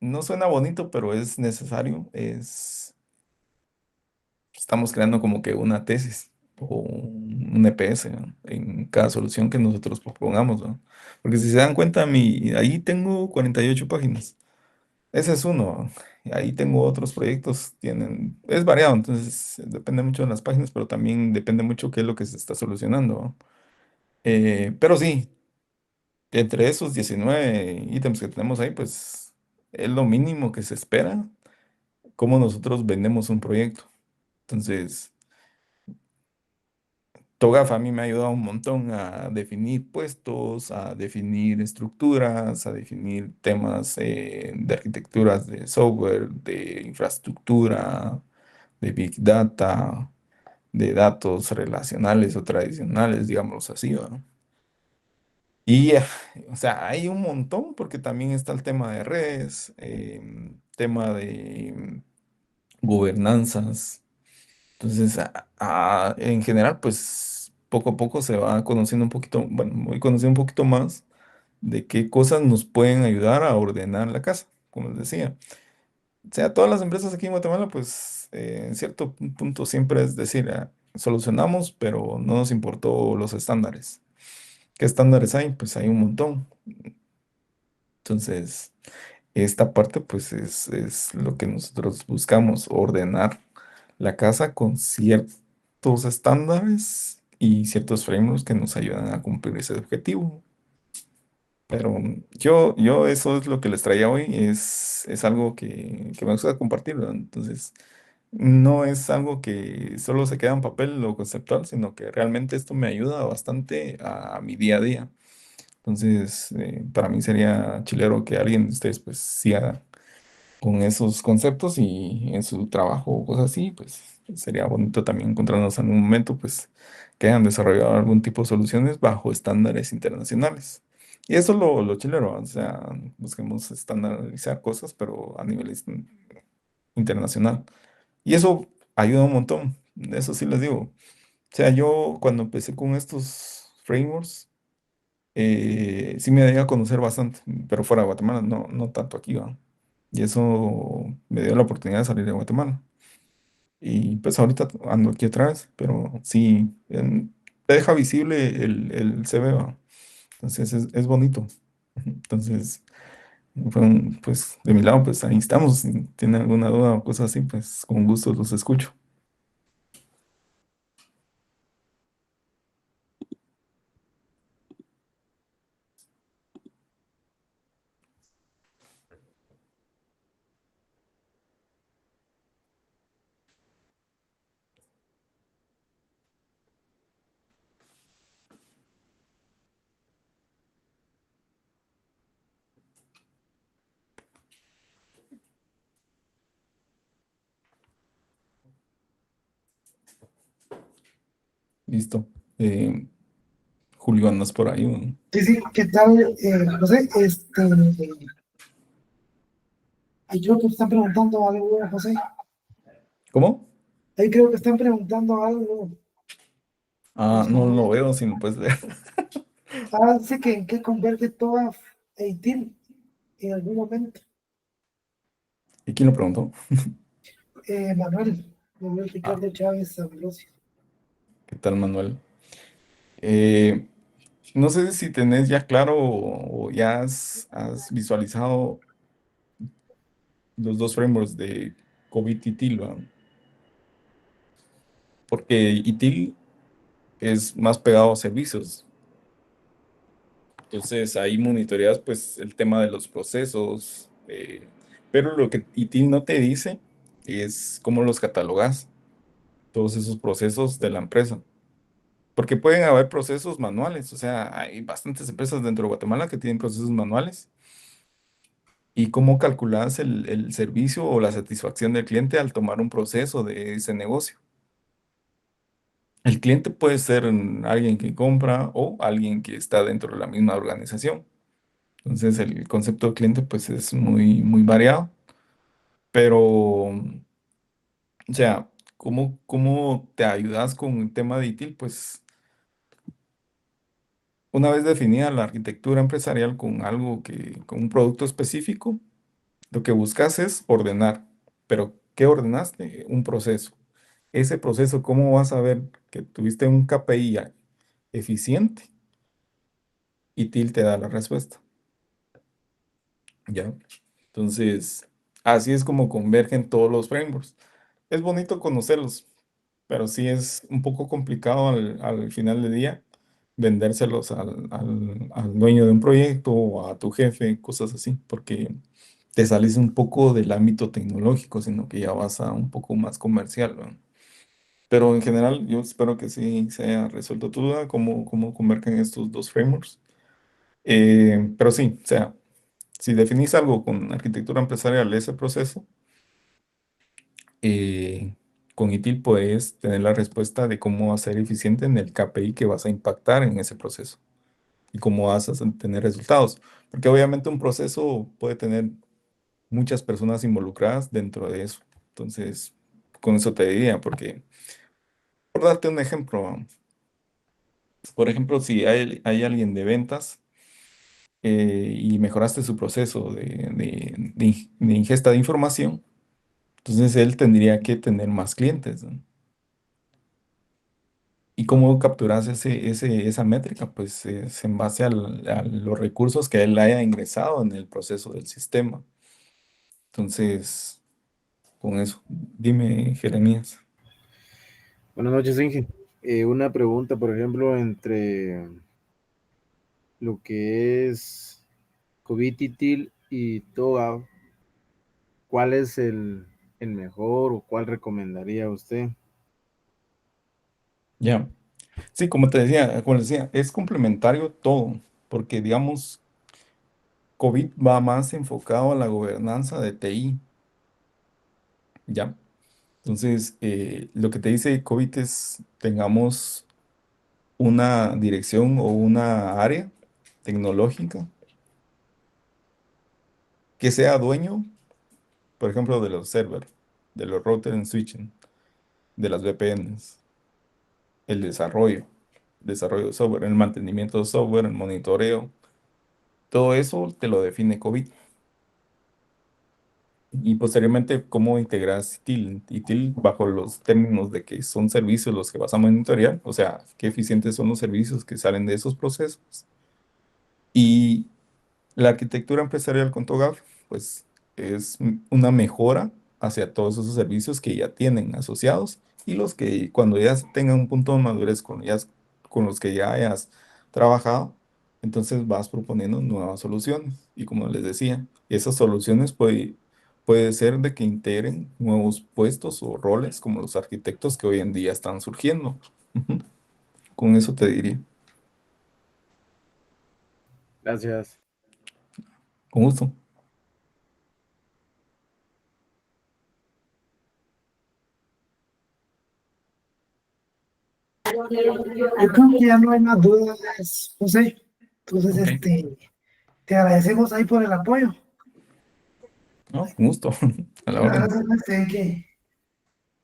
[SPEAKER 2] no suena bonito, pero es necesario. Estamos creando como que una tesis o un EPS, ¿no? En cada solución que nosotros propongamos, ¿no? Porque si se dan cuenta, ahí tengo 48 páginas. Ese es uno. Y ahí tengo otros proyectos, es variado, entonces depende mucho de las páginas, pero también depende mucho qué es lo que se está solucionando, ¿no? Pero sí, entre esos 19 ítems que tenemos ahí, pues es lo mínimo que se espera, cómo nosotros vendemos un proyecto. Entonces, TOGAF a mí me ha ayudado un montón a definir puestos, a definir estructuras, a definir temas de arquitecturas de software, de infraestructura, de Big Data, de datos relacionales o tradicionales, digamos así, ¿va? Y, o sea, hay un montón porque también está el tema de redes, tema de gobernanzas. Entonces, en general, pues poco a poco se va conociendo un poquito, bueno, voy conociendo un poquito más de qué cosas nos pueden ayudar a ordenar la casa, como les decía. O sea, todas las empresas aquí en Guatemala, pues en cierto punto siempre es decir, solucionamos, pero no nos importó los estándares. ¿Qué estándares hay? Pues hay un montón. Entonces, esta parte, pues es lo que nosotros buscamos, ordenar la casa con ciertos estándares y ciertos frameworks que nos ayudan a cumplir ese objetivo. Pero yo eso es lo que les traía hoy, es algo que me gusta compartir, ¿verdad? Entonces, no es algo que solo se queda en papel o conceptual, sino que realmente esto me ayuda bastante a mi día a día. Entonces, para mí sería chilero que alguien de ustedes pues siga con esos conceptos y en su trabajo o cosas así, pues sería bonito también encontrarnos en un momento pues que hayan desarrollado algún tipo de soluciones bajo estándares internacionales. Y eso es lo chilero, o sea, busquemos estandarizar cosas, pero a nivel internacional. Y eso ayuda un montón, eso sí les digo. O sea, yo cuando empecé con estos frameworks, sí me di a conocer bastante, pero fuera de Guatemala, no tanto aquí, ¿va? Y eso me dio la oportunidad de salir de Guatemala. Y pues ahorita ando aquí atrás, pero sí, te deja visible el CV, ¿va? Entonces es bonito. Entonces, pues de mi lado, pues ahí estamos. Si tienen alguna duda o cosas así, pues con gusto los escucho. Listo. Eh, Julio, andas por ahí, ¿no?
[SPEAKER 1] Sí, sí, ¿qué tal, José? Ahí creo que están preguntando algo, José.
[SPEAKER 2] ¿Cómo?
[SPEAKER 1] Ahí creo que están preguntando algo.
[SPEAKER 2] Ah,
[SPEAKER 1] Vamos a
[SPEAKER 2] no lo
[SPEAKER 1] ver.
[SPEAKER 2] veo, si lo puedes leer.
[SPEAKER 1] Ah, dice que en qué convierte TOAF e ITIL en algún momento.
[SPEAKER 2] ¿Y quién lo preguntó?
[SPEAKER 1] Manuel
[SPEAKER 2] Ah,
[SPEAKER 1] Ricardo Chávez Ambrosio.
[SPEAKER 2] ¿qué tal, Manuel? Eh, no sé si tenés ya claro o ya has visualizado los dos frameworks de COVID y TIL, ¿va? Porque ITIL es más pegado a servicios. Entonces ahí monitoreas pues el tema de los procesos, pero lo que ITIL no te dice es cómo los catalogas, todos esos procesos de la empresa. Porque pueden haber procesos manuales, o sea, hay bastantes empresas dentro de Guatemala que tienen procesos manuales. ¿Y cómo calculas el servicio o la satisfacción del cliente al tomar un proceso de ese negocio? El cliente puede ser alguien que compra o alguien que está dentro de la misma organización. Entonces el concepto de cliente pues es muy, muy variado, pero, o sea, ¿cómo te ayudas con el tema de ITIL? Pues una vez definida la arquitectura empresarial con algo con un producto específico, lo que buscas es ordenar. Pero, ¿qué ordenaste? Un proceso. Ese proceso, ¿cómo vas a ver que tuviste un KPI eficiente? Y TIL te da la respuesta. ¿Ya? Entonces, así es como convergen todos los frameworks. Es bonito conocerlos, pero sí es un poco complicado al final del día vendérselos al dueño de un proyecto o a tu jefe, cosas así, porque te sales un poco del ámbito tecnológico, sino que ya vas a un poco más comercial, ¿no? Pero en general, yo espero que sí se haya resuelto tu duda, cómo convergen estos dos frameworks. Pero sí, o sea, si definís algo con arquitectura empresarial, ese proceso, con ITIL puedes tener la respuesta de cómo va a ser eficiente en el KPI que vas a impactar en ese proceso y cómo vas a tener resultados. Porque obviamente un proceso puede tener muchas personas involucradas dentro de eso. Entonces, con eso te diría, porque, por darte un ejemplo, por ejemplo, si hay alguien de ventas y mejoraste su proceso de ingesta de información, entonces él tendría que tener más clientes, ¿no? ¿Y cómo capturas esa métrica? Pues es en base a los recursos que él haya ingresado en el proceso del sistema. Entonces, con eso, dime, Jeremías.
[SPEAKER 3] Buenas noches, Inge. Una pregunta, por ejemplo, entre lo que es Covititil y Toga, ¿cuál es el mejor o cuál recomendaría usted?
[SPEAKER 2] Ya. Sí, como les decía, es complementario todo, porque digamos, COVID va más enfocado a la gobernanza de TI, ¿ya? Entonces, lo que te dice COVID es, tengamos una dirección o una área tecnológica que sea dueño, por ejemplo, de los servers, de los routers and switching, de las VPNs, el desarrollo de software, el mantenimiento de software, el monitoreo, todo eso te lo define COVID. Y posteriormente, ¿cómo integras ITIL? ITIL bajo los términos de que son servicios los que vas a monitorear, o sea, qué eficientes son los servicios que salen de esos procesos. Y la arquitectura empresarial con TOGAF, pues es una mejora hacia todos esos servicios que ya tienen asociados y los que cuando ya tengan un punto de madurez con los que ya hayas trabajado, entonces vas proponiendo nuevas soluciones. Y como les decía, esas soluciones puede ser de que integren nuevos puestos o roles como los arquitectos que hoy en día están surgiendo. Ujú. Con eso te diría.
[SPEAKER 3] Gracias.
[SPEAKER 2] Con gusto.
[SPEAKER 1] Yo creo que ya no hay más dudas, José. Entonces,
[SPEAKER 2] Ok.
[SPEAKER 1] te agradecemos ahí por el apoyo.
[SPEAKER 2] No, con gusto. A la
[SPEAKER 1] La
[SPEAKER 2] orden.
[SPEAKER 1] verdad es que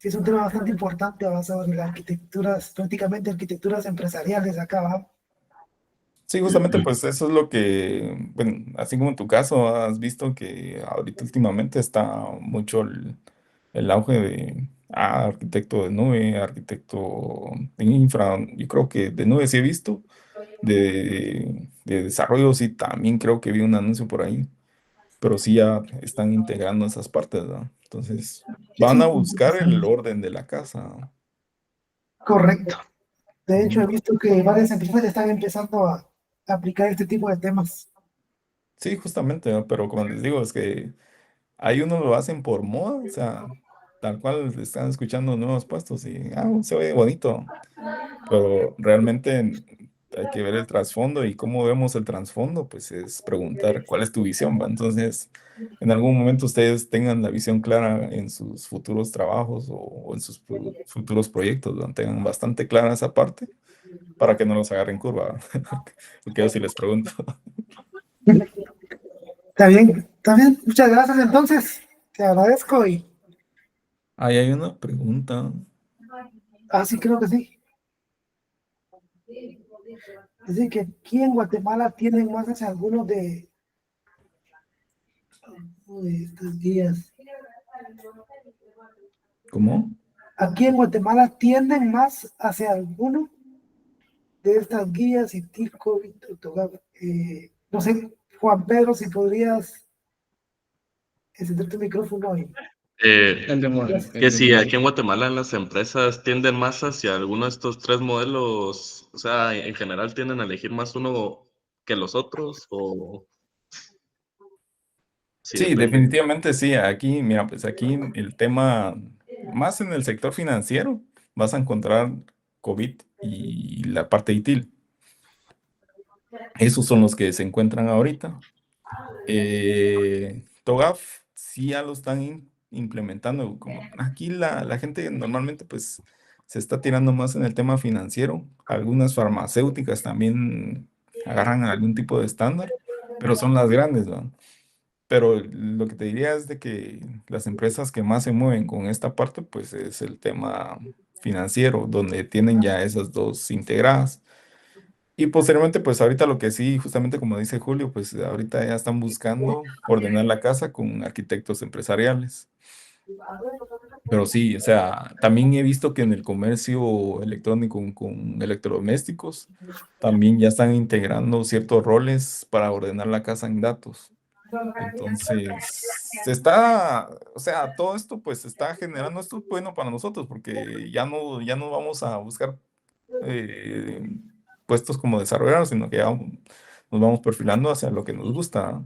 [SPEAKER 1] es un tema bastante importante, va sobre las arquitecturas, prácticamente arquitecturas empresariales acá, ¿va?
[SPEAKER 2] Sí, justamente pues eso es lo que, bueno, así como en tu caso, has visto que ahorita últimamente está mucho el auge de arquitecto de nube, arquitecto de infra. Yo creo que de nube sí he visto, de desarrollo sí también creo que vi un anuncio por ahí, pero sí ya están integrando esas partes, ¿no? Entonces van a
[SPEAKER 1] Sí,
[SPEAKER 2] buscar el orden de la casa.
[SPEAKER 1] correcto. De hecho, he
[SPEAKER 2] Ujú.
[SPEAKER 1] visto que varias empresas ya están empezando a aplicar este tipo de temas.
[SPEAKER 2] Sí, justamente, ¿no? Pero como les digo, es que hay unos lo hacen por moda, o sea, tal cual están escuchando nuevos puestos y se oye bonito, pero realmente hay que ver el trasfondo y cómo vemos el trasfondo, pues es preguntar cuál es tu visión, ¿va? Entonces, en algún momento ustedes tengan la visión clara en sus futuros trabajos o en sus futuros proyectos, ¿va? Tengan bastante clara esa parte para que no los agarren curva, ¿va? Porque yo sí les pregunto.
[SPEAKER 1] Está bien, está bien. Muchas gracias entonces. Te agradezco y
[SPEAKER 2] Ahí hay una pregunta.
[SPEAKER 1] sí, creo que sí. Así que aquí en Guatemala tienen más hacia algunos de estas guías.
[SPEAKER 2] ¿Cómo?
[SPEAKER 1] Aquí en Guatemala tienden más hacia alguno de estas guías y Tico y Totogab. No sé, Juan Pedro, si podrías encender tu micrófono y
[SPEAKER 4] Que si aquí en Guatemala las empresas tienden más hacia alguno de estos tres modelos, o sea, en general tienden a elegir más uno que los otros, o sí
[SPEAKER 2] Sí,
[SPEAKER 4] depende.
[SPEAKER 2] definitivamente sí. Aquí, mira, pues aquí el tema, más en el sector financiero, vas a encontrar COVID y la parte ITIL. Esos son los que se encuentran ahorita. TOGAF sí ya lo están implementando. Como aquí la gente normalmente pues se está tirando más en el tema financiero. Algunas farmacéuticas también agarran algún tipo de estándar, pero son las grandes, ¿no? Pero lo que te diría es de que las empresas que más se mueven con esta parte, pues es el tema financiero, donde tienen ya esas dos integradas. Y posteriormente, pues ahorita lo que sí, justamente como dice Julio, pues ahorita ya están buscando ordenar la casa con arquitectos empresariales. Pero sí, o sea, también he visto que en el comercio electrónico con electrodomésticos, también ya están integrando ciertos roles para ordenar la casa en datos. Entonces, se está, o sea, todo esto pues se está generando, esto es bueno para nosotros porque ya no vamos a buscar eh, puestos como desarrolladores, sino que ya nos vamos perfilando hacia lo que nos gusta.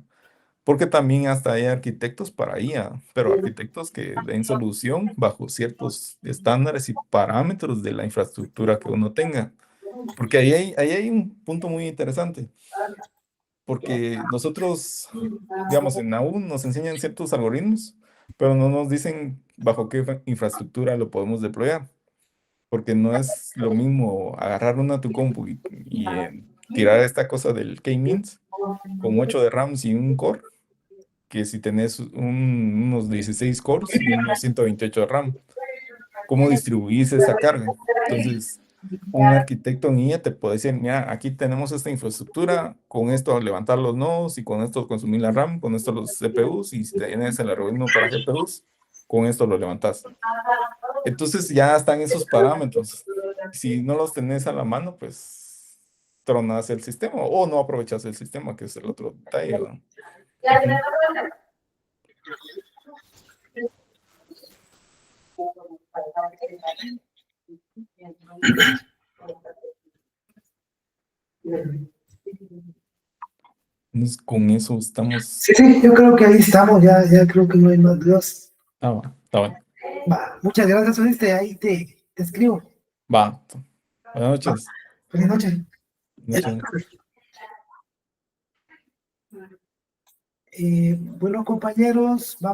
[SPEAKER 2] Porque también hasta hay arquitectos para IA, pero arquitectos que den solución bajo ciertos estándares y parámetros de la infraestructura que uno tenga. Porque ahí hay un punto muy interesante porque nosotros, digamos, en AU nos enseñan ciertos algoritmos, pero no nos dicen bajo qué infraestructura lo podemos deployar, porque no es lo mismo agarrar una tu compu y tirar esta cosa del K-means con 8 de RAMs y un core, que si tenés unos 16 cores y unos 128 de RAM. ¿Cómo distribuís esa carga? Entonces, un arquitecto en IA te puede decir, mira, aquí tenemos esta infraestructura, con esto levantar los nodos y con esto consumir la RAM, con esto los CPUs y si tienes el algoritmo para GPUs, con esto lo levantas. Entonces ya están esos parámetros. Si no los tenés a la mano, pues tronas el sistema o no aprovechas el sistema, que es el otro detalle, ¿no? Ujú. Entonces, con eso estamos.
[SPEAKER 1] Sí, sí, yo creo que ahí estamos, ya creo que no hay más dudas.
[SPEAKER 2] Ah, va, está bueno.
[SPEAKER 1] Va, muchas gracias, oíste, ahí te escribo.
[SPEAKER 2] Va. Buenas
[SPEAKER 1] Va,
[SPEAKER 2] noches.
[SPEAKER 1] feliz noche.
[SPEAKER 2] Buenas noches.
[SPEAKER 1] Bueno, compañeros, me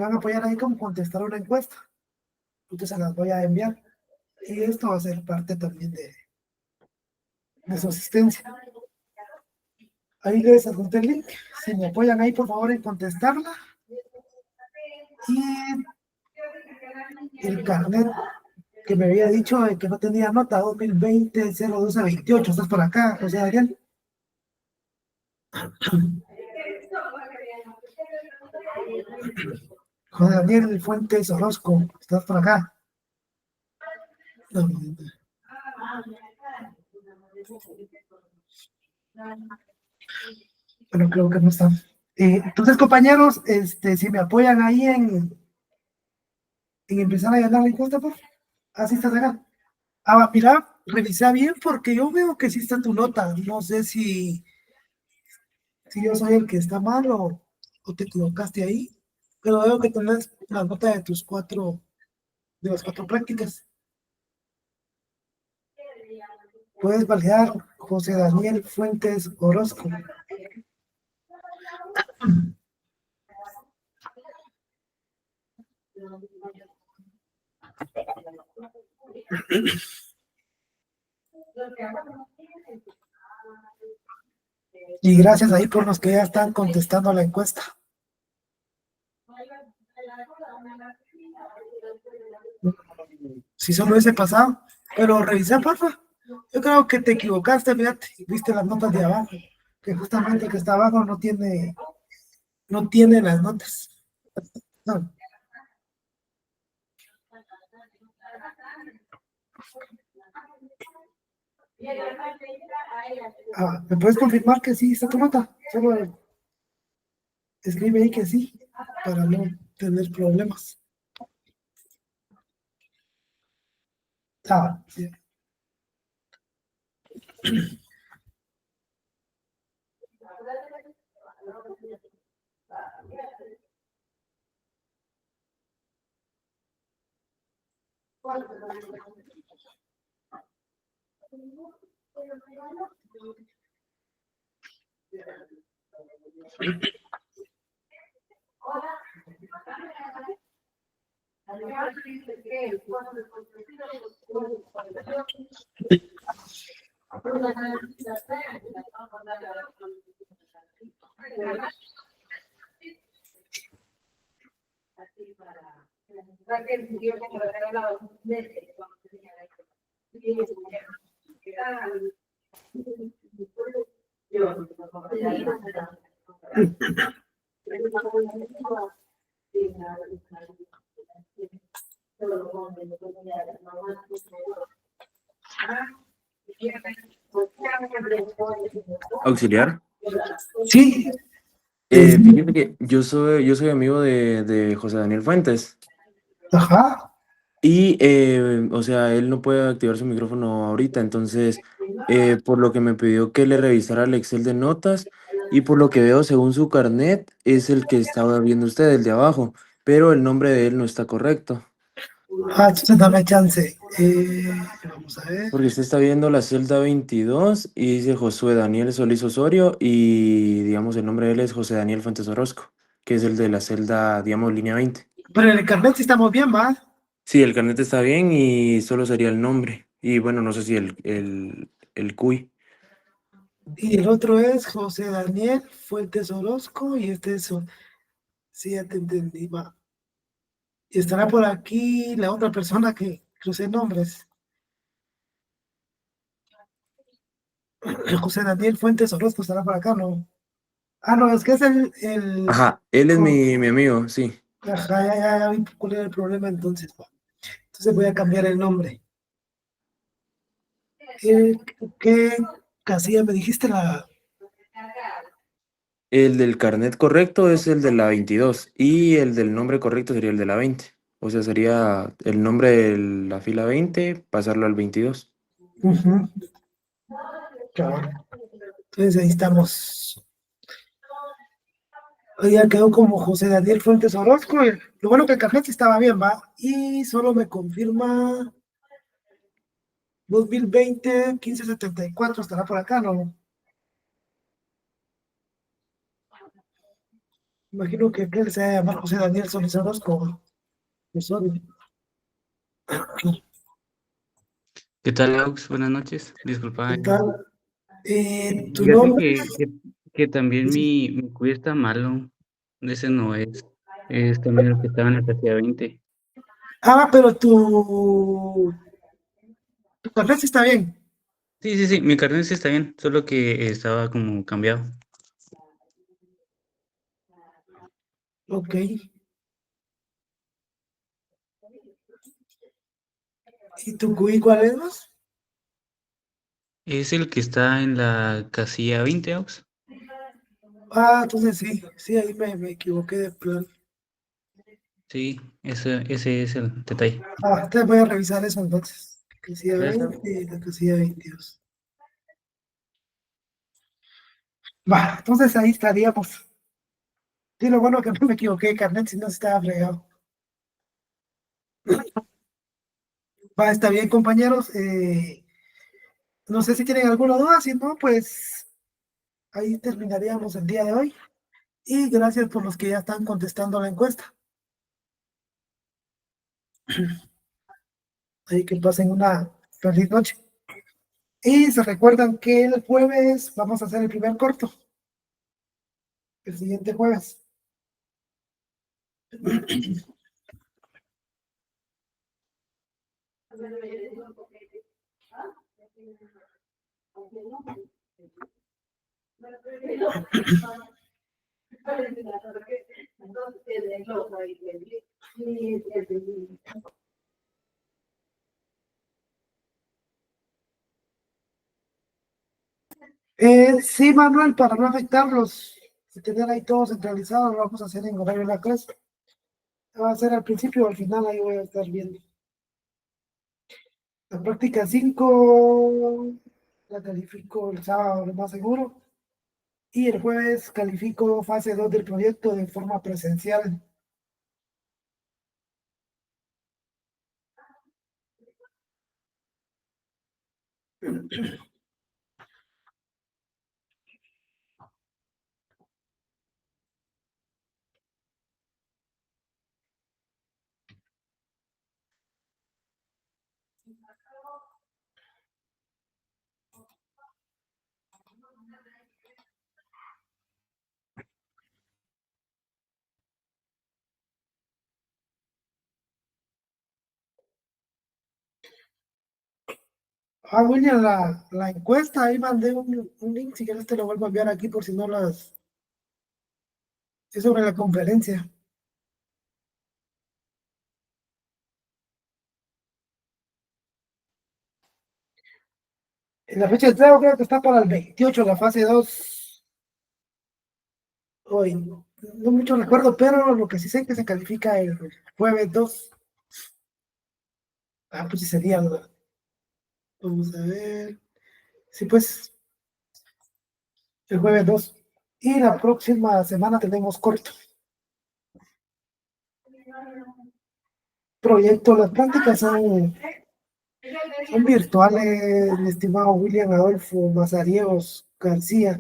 [SPEAKER 1] van a apoyar ahí como contestar una encuesta. Entonces se las voy a enviar. Y esto va a ser parte también de su asistencia. Ahí les adjunté el link. Si me apoyan ahí, por favor, en contestarla. Y el carnet que me había dicho de que no tenía nota, 2020-012-28. Estás por acá, José Daniel. José Daniel Fuentes Orozco, estás por acá. No, pero creo que no están. Entonces, compañeros, si me apoyan ahí en empezar a llenar la encuesta, por favor. Así estás acá. Mira, revisa bien porque yo veo que sí está tu nota. No sé si yo soy el que está mal o te equivocaste ahí, pero veo que tenés la nota de de las 4 prácticas. Puedes validar José Daniel Fuentes Orozco. Y gracias ahí por los que ya están contestando la encuesta. Si solo ese pasado, pero revisa, porfa. Yo creo que te equivocaste, fíjate, viste las notas de abajo, que justamente el que está abajo no tiene las notas. No. ¿Me puedes confirmar que sí está tu nota? Solo escribe ahí que sí, para no tener problemas. Sí.
[SPEAKER 5] Auxiliar.
[SPEAKER 1] Sí.
[SPEAKER 5] Fíjate que yo soy amigo de José Daniel Fuentes
[SPEAKER 1] Ajá.
[SPEAKER 5] y, o sea, él no puede activar su micrófono ahorita, entonces, por lo que me pidió que le revisara el Excel de notas y por lo que veo, según su carnet, es el que estaba viendo usted, el de abajo, pero el nombre de él no está correcto,
[SPEAKER 1] Entonces dame chance. Vamos a ver.
[SPEAKER 5] porque usted está viendo la celda 22 y dice Josué Daniel Solís Osorio y, digamos, el nombre de él es José Daniel Fuentes Orozco, que es el de la celda, digamos, línea 20.
[SPEAKER 1] Pero en el carnet sí estamos bien, ¿va?
[SPEAKER 5] Sí, el carnet está bien y solo sería el nombre. Y bueno, no sé si el CUI.
[SPEAKER 1] Y el otro es José Daniel Fuentes Orozco y este es sí, ya te entendí, va. Y estará por aquí la otra persona que crucé nombres. José Daniel Fuentes Orozco estará por acá, ¿no? No, es que es
[SPEAKER 5] Ajá, él es mi amigo, sí.
[SPEAKER 1] Ajá, ya vi cuál era el problema entonces, va. Entonces voy a cambiar el nombre. ¿Qué casilla me dijiste?
[SPEAKER 5] El del carnet correcto es el de la 22 y el del nombre correcto sería el de la 20. O sea, sería el nombre de la fila 20, pasarlo al 22.
[SPEAKER 1] Ujú, cabal. Entonces ahí estamos. Ya quedó como José Daniel Fuentes Orozco. Lo bueno que el carnet sí estaba bien, va. Y solo me confirma 2020-1574. Estará por acá, ¿no? Imagino que él se va a llamar José Daniel Solís Orozco. Osorio.
[SPEAKER 6] ¿Qué tal, Aux? Buenas noches. Disculpa.
[SPEAKER 1] ¿Qué tal? ¿Tu
[SPEAKER 6] Fíjate
[SPEAKER 1] nombre?
[SPEAKER 6] que también mi cuy está malo. Ese no es. Es también el que estaba en la casilla 20.
[SPEAKER 1] Ah, pero tu café sí está bien.
[SPEAKER 6] Sí, sí, sí. Mi carnet sí está bien. Solo que estaba como cambiado.
[SPEAKER 1] Ok. ¿Y tu cuy cuál es más?
[SPEAKER 6] Es el que está en la casilla 20, Aux.
[SPEAKER 1] Ah, entonces sí, ahí me equivoqué de plan.
[SPEAKER 6] Sí, ese es el detalle.
[SPEAKER 1] Ah, te voy a revisar eso entonces. Casilla
[SPEAKER 6] Gracias.
[SPEAKER 1] 20 y la casilla 22. Va, entonces ahí estaríamos. Sí, lo bueno que no me equivoqué de carnet, si no estaba fregado. Va, está bien, compañeros. No sé si tienen alguna duda, si no, pues ahí terminaríamos el día de hoy. Y gracias por los que ya están contestando la encuesta. Ahí que pasen una feliz noche. Y se recuerdan que el jueves vamos a hacer el primer corto. El siguiente jueves. Sí, Manuel, para no afectarlos y tener ahí todo centralizado, lo vamos a hacer en horario de la clase. Va a ser al principio o al final, ahí voy a estar viendo. La práctica 5 la califico el sábado, lo más seguro. Y el jueves califico fase 2 del proyecto de forma presencial. Ah, William, la encuesta, ahí mandé un link, si quieres te lo vuelvo a enviar aquí por si no las... Es sobre la conferencia. En la fecha de entrega creo que está para el 28 la fase 2. Hoy, no mucho recuerdo, pero lo que sí sé es que se califica el jueves 2. Ah, pues sí sería, ¿verdad? Vamos a ver. Sí, pues, el jueves 2. Y la próxima semana tenemos corto. Proyecto, las prácticas son virtuales, mi estimado William Adolfo Mazariegos García.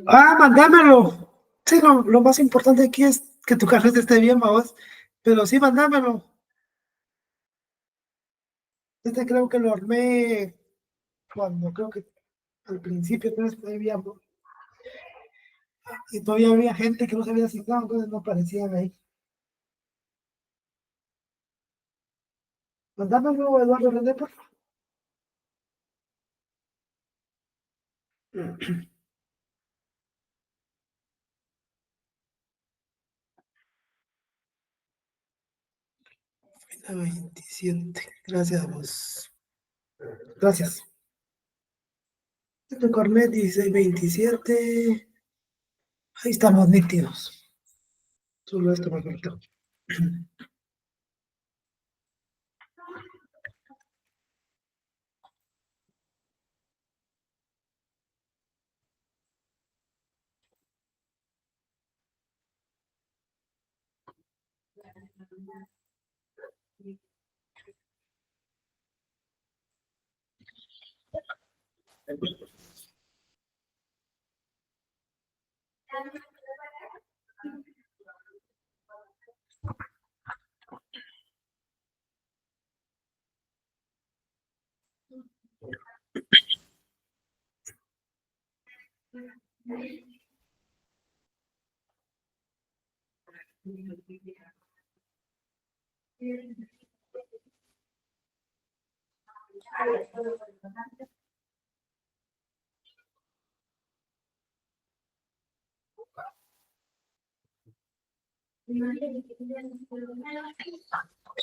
[SPEAKER 1] Ah, mándamelo. Sí, lo más importante aquí es que tu carnet esté bien, vamos. Pero sí, mándamelo. Este creo que lo armé cuando creo que al principio, entonces y todavía había gente que no se había asignado, entonces no aparecían ahí. Mándamelo, Eduardo René, por favor. La 27. Gracias a vos. Gracias. El Cornet 1627. Ahí estamos nítidos. Solo esto me faltó.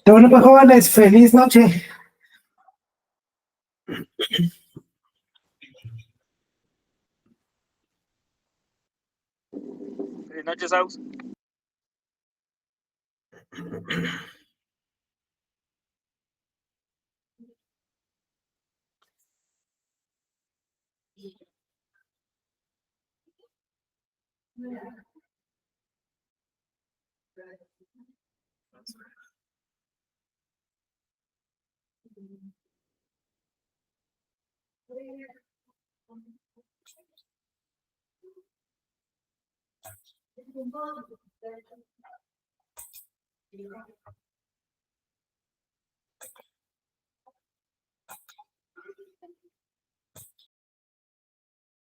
[SPEAKER 1] Bueno, pues jóvenes, feliz noche.
[SPEAKER 7] Buenas noches, Aus.